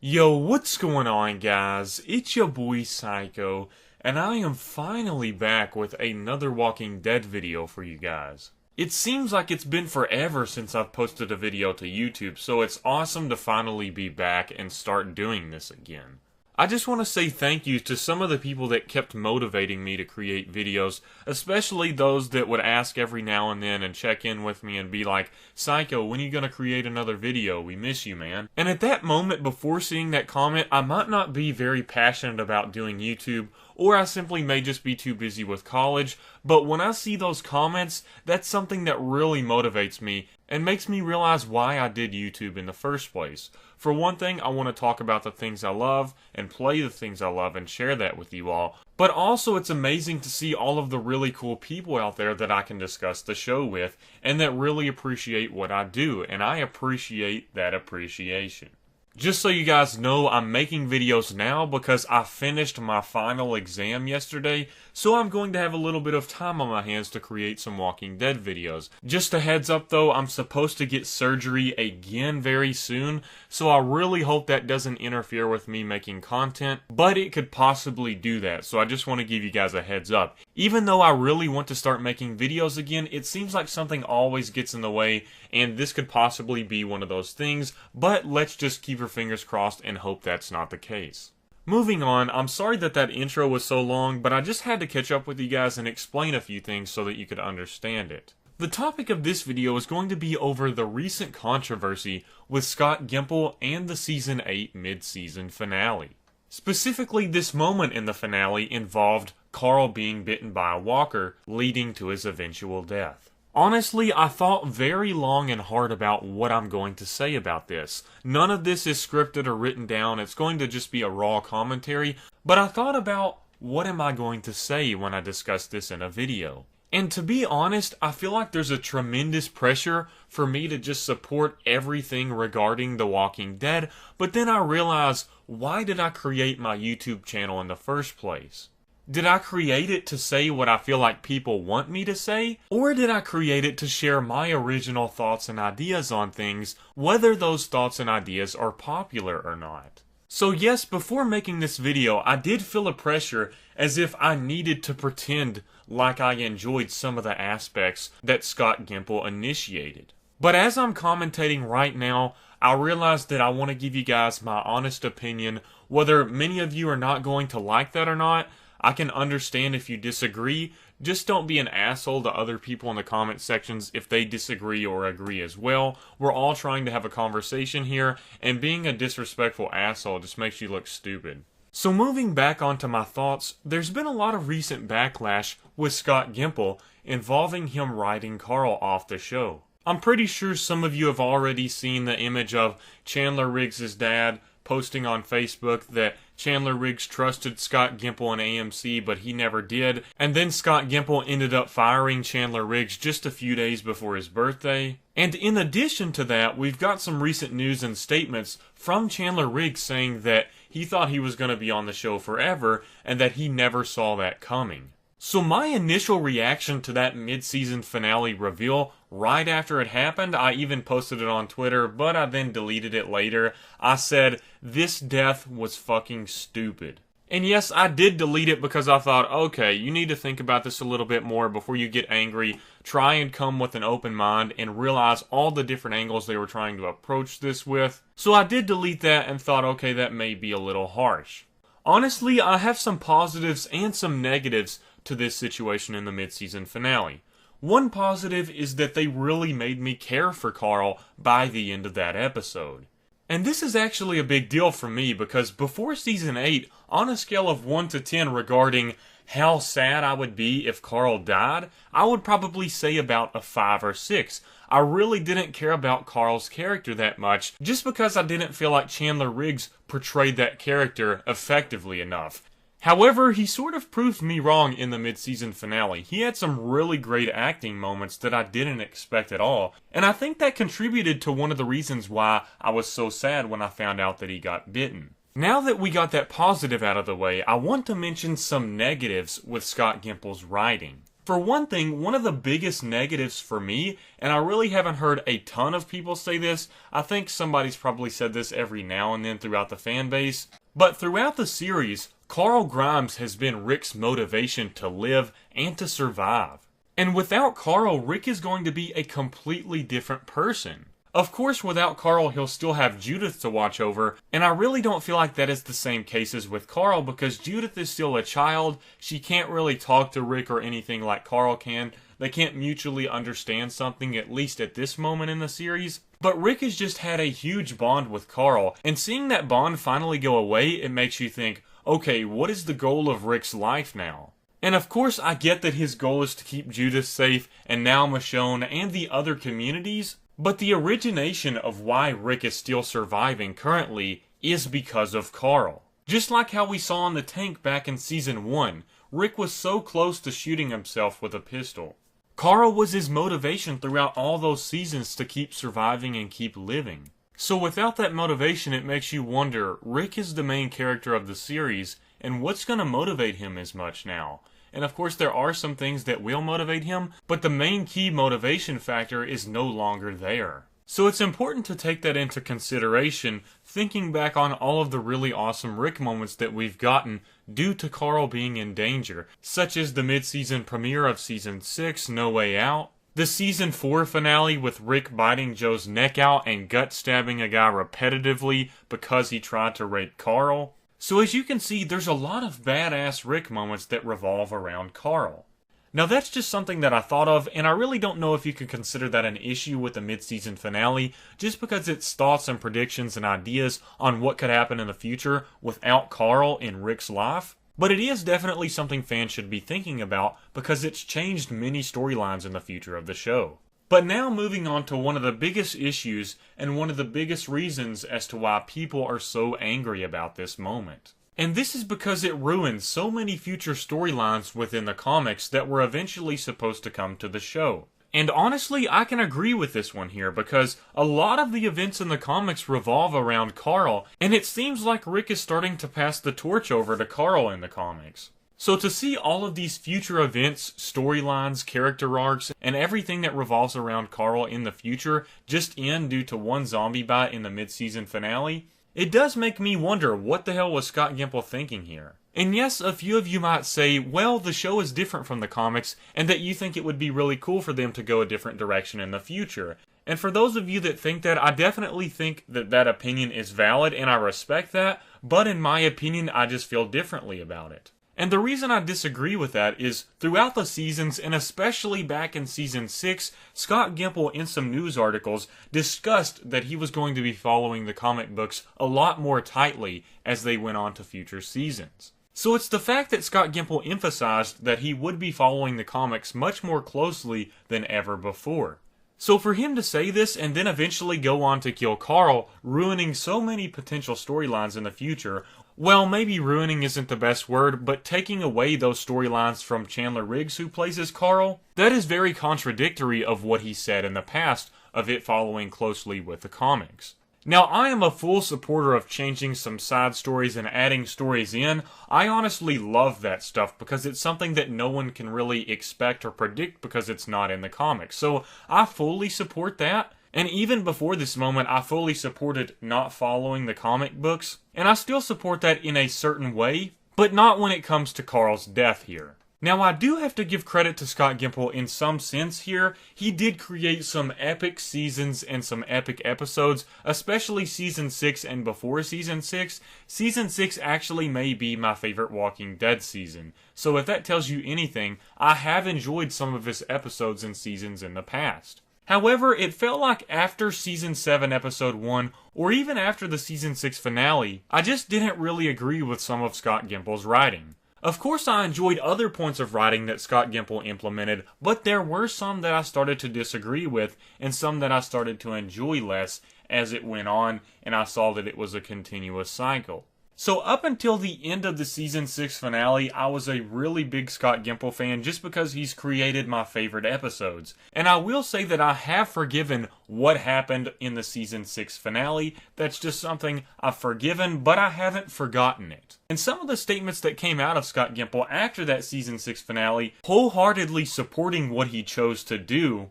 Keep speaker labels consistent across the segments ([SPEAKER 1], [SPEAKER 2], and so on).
[SPEAKER 1] Yo, what's going on, guys? It's your boy Psycho, and I am finally back with another Walking Dead video for you guys. It seems like it's been forever since I've posted a video to YouTube, so it's awesome to finally be back and start doing this again. I just want to say thank you to some of the people that kept motivating me to create videos, especially those that would ask every now and then and check in with me and be like, Psycho, when are you gonna create another video? We miss you, man. And at that moment, before seeing that comment, I might not be very passionate about doing YouTube, or I simply may just be too busy with college, but when I see those comments, that's something that really motivates me and makes me realize why I did YouTube in the first place. For one thing, I want to talk about the things I love and play the things I love and share that with you all. But also, it's amazing to see all of the really cool people out there that I can discuss the show with and that really appreciate what I do, and I appreciate that appreciation. Just so you guys know, I'm making videos now because I finished my final exam yesterday, so I'm going to have a little bit of time on my hands to create some Walking Dead videos. Just a heads up though, I'm supposed to get surgery again very soon, so I really hope that doesn't interfere with me making content, but it could possibly do that, so I just want to give you guys a heads up. Even though I really want to start making videos again, it seems like something always gets in the way, and this could possibly be one of those things, but let's just keep our fingers crossed and hope that's not the case. Moving on, I'm sorry that intro was so long, but I just had to catch up with you guys and explain a few things so that you could understand it. The topic of this video is going to be over the recent controversy with Scott Gimple and the Season 8 mid-season finale. Specifically, this moment in the finale involved Caryl being bitten by a walker, leading to his eventual death. Honestly, I thought very long and hard about what I'm going to say about this. None of this is scripted or written down, it's going to just be a raw commentary, but I thought about what am I going to say when I discuss this in a video. And to be honest, I feel like there's a tremendous pressure for me to just support everything regarding The Walking Dead, but then I realize, why did I create my YouTube channel in the first place? Did I create it to say what I feel like people want me to say? Or did I create it to share my original thoughts and ideas on things, whether those thoughts and ideas are popular or not? So yes, before making this video, I did feel a pressure as if I needed to pretend like I enjoyed some of the aspects that Scott Gimple initiated. But as I'm commentating right now, I realize that I want to give you guys my honest opinion. Whether many of you are not going to like that or not, I can understand if you disagree. Just don't be an asshole to other people in the comment sections if they disagree or agree as well. We're all trying to have a conversation here, and being a disrespectful asshole just makes you look stupid. So moving back onto my thoughts, there's been a lot of recent backlash with Scott Gimple involving him writing Caryl off the show. I'm pretty sure some of you have already seen the image of Chandler Riggs' dad posting on Facebook that Chandler Riggs trusted Scott Gimple and AMC, but he never did. And then Scott Gimple ended up firing Chandler Riggs just a few days before his birthday. And in addition to that, we've got some recent news and statements from Chandler Riggs saying that he thought he was going to be on the show forever and that he never saw that coming. So my initial reaction to that mid-season finale reveal, right after it happened, I even posted it on Twitter, but I then deleted it later. I said, this death was fucking stupid. And yes, I did delete it because I thought, okay, you need to think about this a little bit more before you get angry. Try and come with an open mind and realize all the different angles they were trying to approach this with. So I did delete that and thought, okay, that may be a little harsh. Honestly, I have some positives and some negatives to this situation in the mid-season finale. One positive is that they really made me care for Caryl by the end of that episode. And this is actually a big deal for me because before Season 8, on a scale of 1 to 10 regarding how sad I would be if Caryl died, I would probably say about a 5 or 6. I really didn't care about Carl's character that much, just because I didn't feel like Chandler Riggs portrayed that character effectively enough. However, he sort of proved me wrong in the mid-season finale. He had some really great acting moments that I didn't expect at all, and I think that contributed to one of the reasons why I was so sad when I found out that he got bitten. Now that we got that positive out of the way, I want to mention some negatives with Scott Gimple's writing. For one thing, one of the biggest negatives for me, and I really haven't heard a ton of people say this, I think somebody's probably said this every now and then throughout the fan base, but throughout the series, Carl Grimes has been Rick's motivation to live and to survive. And without Carl, Rick is going to be a completely different person. Of course, without Carl, he'll still have Judith to watch over, and I really don't feel like that is the same case as with Carl, because Judith is still a child. She can't really talk to Rick or anything like Carl can. They can't mutually understand something, at least at this moment in the series. But Rick has just had a huge bond with Carl, and seeing that bond finally go away, it makes you think, okay, what is the goal of Rick's life now? And of course, I get that his goal is to keep Judith safe, and now Michonne and the other communities, but the origination of why Rick is still surviving currently is because of Carl. Just like how we saw in the tank back in Season 1, Rick was so close to shooting himself with a pistol. Carl was his motivation throughout all those seasons to keep surviving and keep living. So without that motivation, it makes you wonder, Rick is the main character of the series, and what's going to motivate him as much now? And of course there are some things that will motivate him, but the main key motivation factor is no longer there. So it's important to take that into consideration, thinking back on all of the really awesome Rick moments that we've gotten due to Carl being in danger, such as the mid-season premiere of Season 6, No Way Out, the Season 4 finale with Rick biting Joe's neck out and gut-stabbing a guy repetitively because he tried to rape Carl. So as you can see, there's a lot of badass Rick moments that revolve around Carl. Now that's just something that I thought of, and I really don't know if you could consider that an issue with the mid-season finale, just because it's thoughts and predictions and ideas on what could happen in the future without Carl in Rick's life. But it is definitely something fans should be thinking about, because it's changed many storylines in the future of the show. But now moving on to one of the biggest issues and one of the biggest reasons as to why people are so angry about this moment. And this is because it ruins so many future storylines within the comics that were eventually supposed to come to the show. And honestly, I can agree with this one here, because a lot of the events in the comics revolve around Carl, and it seems like Rick is starting to pass the torch over to Carl in the comics. So to see all of these future events, storylines, character arcs, and everything that revolves around Carl in the future just end due to one zombie bite in the mid-season finale, it does make me wonder what the hell was Scott Gimple thinking here. And yes, a few of you might say, well, the show is different from the comics, and that you think it would be really cool for them to go a different direction in the future. And for those of you that think that, I definitely think that that opinion is valid, and I respect that, but in my opinion, I just feel differently about it. And the reason I disagree with that is, throughout the seasons, and especially back in Season 6, Scott Gimple in some news articles discussed that he was going to be following the comic books a lot more tightly as they went on to future seasons. So it's the fact that Scott Gimple emphasized that he would be following the comics much more closely than ever before. So for him to say this and then eventually go on to kill Carl, ruining so many potential storylines in the future, well, maybe ruining isn't the best word, but taking away those storylines from Chandler Riggs, who plays as Carl, that is very contradictory of what he said in the past of it following closely with the comics. Now, I am a full supporter of changing some side stories and adding stories in. I honestly love that stuff because it's something that no one can really expect or predict because it's not in the comics. So I fully support that. And even before this moment, I fully supported not following the comic books. And I still support that in a certain way, but not when it comes to Carl's death here. Now, I do have to give credit to Scott Gimple in some sense here. He did create some epic seasons and some epic episodes, especially Season 6 and before Season 6. Season 6 actually may be my favorite Walking Dead season. So if that tells you anything, I have enjoyed some of his episodes and seasons in the past. However, it felt like after Season 7 Episode 1, or even after the Season 6 finale, I just didn't really agree with some of Scott Gimple's writing. Of course, I enjoyed other points of writing that Scott Gimple implemented, but there were some that I started to disagree with, and some that I started to enjoy less as it went on, and I saw that it was a continuous cycle. So up until the end of the season 6 finale, I was a really big Scott Gimple fan just because he's created my favorite episodes. And I will say that I have forgiven what happened in the season 6 finale. That's just something I've forgiven, but I haven't forgotten it. And some of the statements that came out of Scott Gimple after that season 6 finale, wholeheartedly supporting what he chose to do,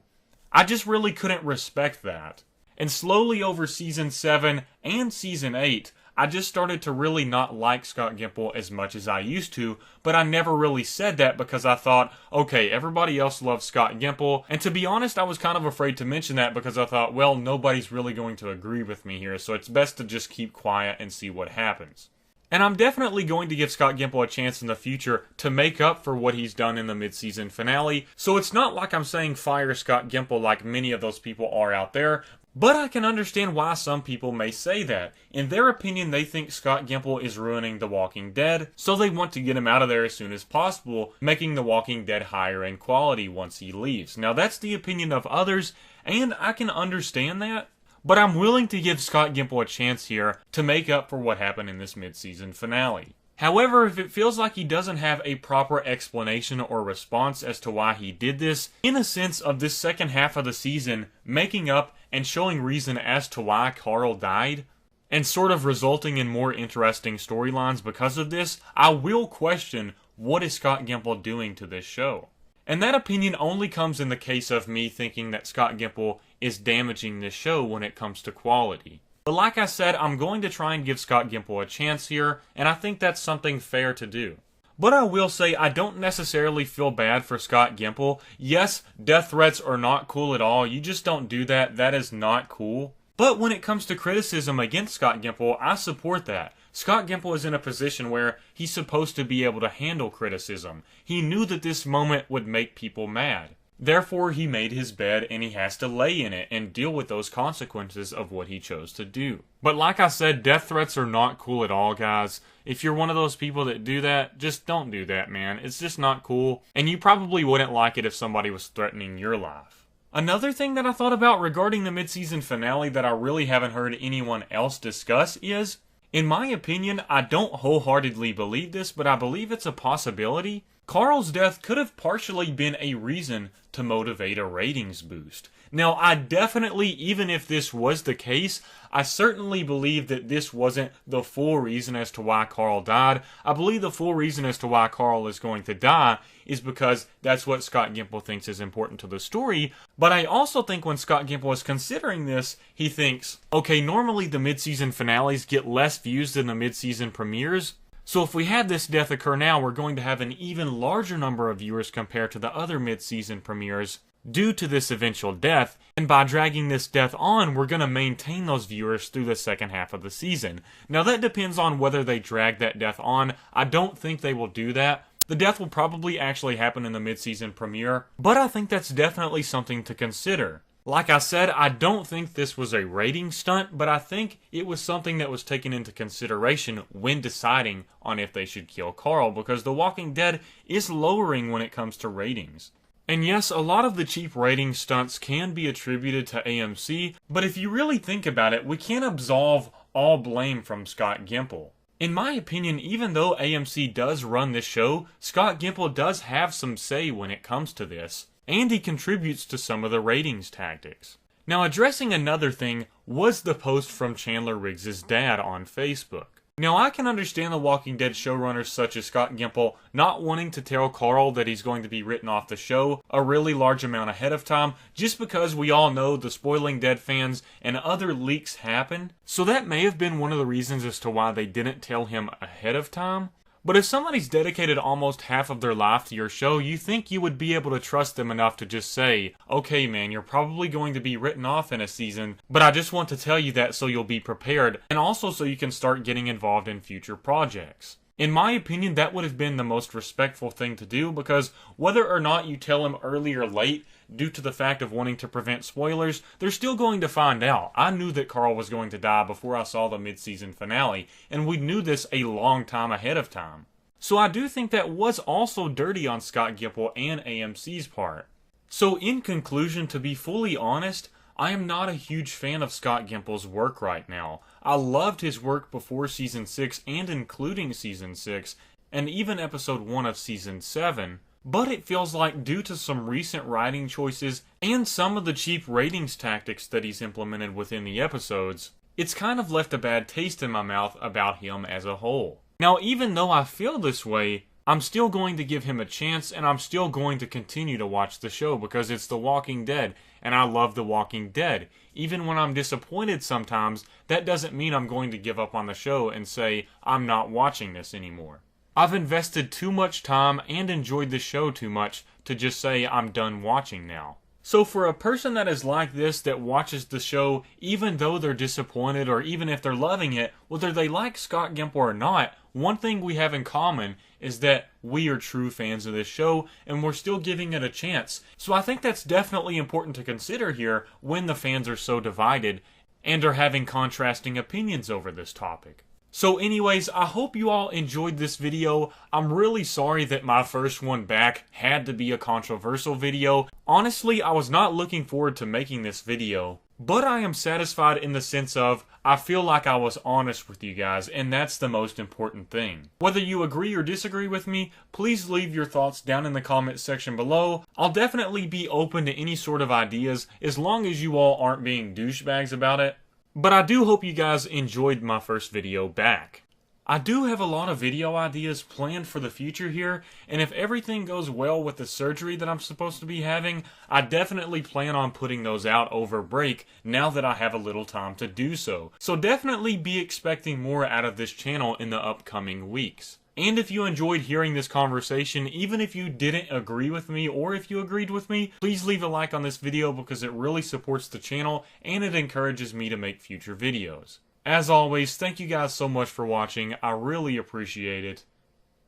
[SPEAKER 1] I just really couldn't respect that. And slowly over season 7 and season 8, I just started to really not like Scott Gimple as much as I used to, but I never really said that because I thought, okay, everybody else loves Scott Gimple, and to be honest, I was kind of afraid to mention that because I thought, well, nobody's really going to agree with me here, so it's best to just keep quiet and see what happens. And I'm definitely going to give Scott Gimple a chance in the future to make up for what he's done in the mid-season finale, so it's not like I'm saying fire Scott Gimple like many of those people are out there, but I can understand why some people may say that. In their opinion, they think Scott Gimple is ruining The Walking Dead, so they want to get him out of there as soon as possible, making The Walking Dead higher in quality once he leaves. Now that's the opinion of others, and I can understand that, but I'm willing to give Scott Gimple a chance here to make up for what happened in this mid-season finale. However, if it feels like he doesn't have a proper explanation or response as to why he did this, in a sense of this second half of the season, making up and showing reason as to why Caryl died, and sort of resulting in more interesting storylines because of this, I will question what is Scott Gimple doing to this show. And that opinion only comes in the case of me thinking that Scott Gimple is damaging this show when it comes to quality. But like I said, I'm going to try and give Scott Gimple a chance here, and I think that's something fair to do. But I will say I don't necessarily feel bad for Scott Gimple. Yes, death threats are not cool at all. You just don't do that. That is not cool. But when it comes to criticism against Scott Gimple, I support that. Scott Gimple is in a position where he's supposed to be able to handle criticism. He knew that this moment would make people mad. Therefore, he made his bed and he has to lay in it and deal with those consequences of what he chose to do. But like I said, death threats are not cool at all, guys. If you're one of those people that do that, just don't do that, man. It's just not cool. And you probably wouldn't like it if somebody was threatening your life. Another thing that I thought about regarding the mid-season finale that I really haven't heard anyone else discuss is, in my opinion, I don't wholeheartedly believe this, but I believe it's a possibility. Carl's death could have partially been a reason to motivate a ratings boost. Now, I definitely, even if this was the case, I certainly believe that this wasn't the full reason as to why Caryl died. I believe the full reason as to why Caryl is going to die is because that's what Scott Gimple thinks is important to the story. But I also think when Scott Gimple is considering this, he thinks, okay, normally the mid-season finales get less views than the mid-season premieres. So if we had this death occur now, we're going to have an even larger number of viewers compared to the other mid-season premieres due to this eventual death, and by dragging this death on, we're going to maintain those viewers through the second half of the season. Now that depends on whether they drag that death on. I don't think they will do that. The death will probably actually happen in the mid-season premiere, but I think that's definitely something to consider. Like I said, I don't think this was a rating stunt, but I think it was something that was taken into consideration when deciding on if they should kill Caryl, because The Walking Dead is lowering when it comes to ratings. And yes, a lot of the cheap rating stunts can be attributed to AMC, but if you really think about it, we can't absolve all blame from Scott Gimple. In my opinion, even though AMC does run this show, Scott Gimple does have some say when it comes to this, and he contributes to some of the ratings tactics. Now, addressing another thing was the post from Chandler Riggs' dad on Facebook. Now, I can understand The Walking Dead showrunners such as Scott Gimple not wanting to tell Caryl that he's going to be written off the show a really large amount ahead of time, just because we all know the Spoiling Dead fans and other leaks happen. So that may have been one of the reasons as to why they didn't tell him ahead of time. But if somebody's dedicated almost half of their life to your show, you think you would be able to trust them enough to just say, okay man, you're probably going to be written off in a season, but I just want to tell you that so you'll be prepared, and also so you can start getting involved in future projects. In my opinion, that would have been the most respectful thing to do, because whether or not you tell him early or late, due to the fact of wanting to prevent spoilers, they're still going to find out. I knew that Caryl was going to die before I saw the mid-season finale, and we knew this a long time ahead of time. So I do think that was also dirty on Scott Gimple and AMC's part. So in conclusion, to be fully honest, I am not a huge fan of Scott Gimple's work right now. I loved his work before Season 6 and including Season 6, and even Episode 1 of Season 7, but it feels like due to some recent writing choices and some of the cheap ratings tactics that he's implemented within the episodes, it's kind of left a bad taste in my mouth about him as a whole. Now, even though I feel this way, I'm still going to give him a chance, and I'm still going to continue to watch the show because it's The Walking Dead, and I love The Walking Dead. Even when I'm disappointed sometimes, that doesn't mean I'm going to give up on the show and say, I'm not watching this anymore. I've invested too much time and enjoyed the show too much to just say I'm done watching now. So for a person that is like this, that watches the show even though they're disappointed or even if they're loving it, whether they like Scott Gimple or not, one thing we have in common is that we are true fans of this show and we're still giving it a chance. So I think that's definitely important to consider here when the fans are so divided and are having contrasting opinions over this topic. So anyways, I hope you all enjoyed this video. I'm really sorry that my first one back had to be a controversial video. Honestly, I was not looking forward to making this video, but I am satisfied in the sense of I feel like I was honest with you guys, and that's the most important thing. Whether you agree or disagree with me, please leave your thoughts down in the comment section below. I'll definitely be open to any sort of ideas as long as you all aren't being douchebags about it. But I do hope you guys enjoyed my first video back. I do have a lot of video ideas planned for the future here, and if everything goes well with the surgery that I'm supposed to be having, I definitely plan on putting those out over break now that I have a little time to do so. So definitely be expecting more out of this channel in the upcoming weeks. And if you enjoyed hearing this conversation, even if you didn't agree with me or if you agreed with me, please leave a like on this video because it really supports the channel and it encourages me to make future videos. As always, thank you guys so much for watching. I really appreciate it.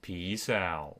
[SPEAKER 1] Peace out.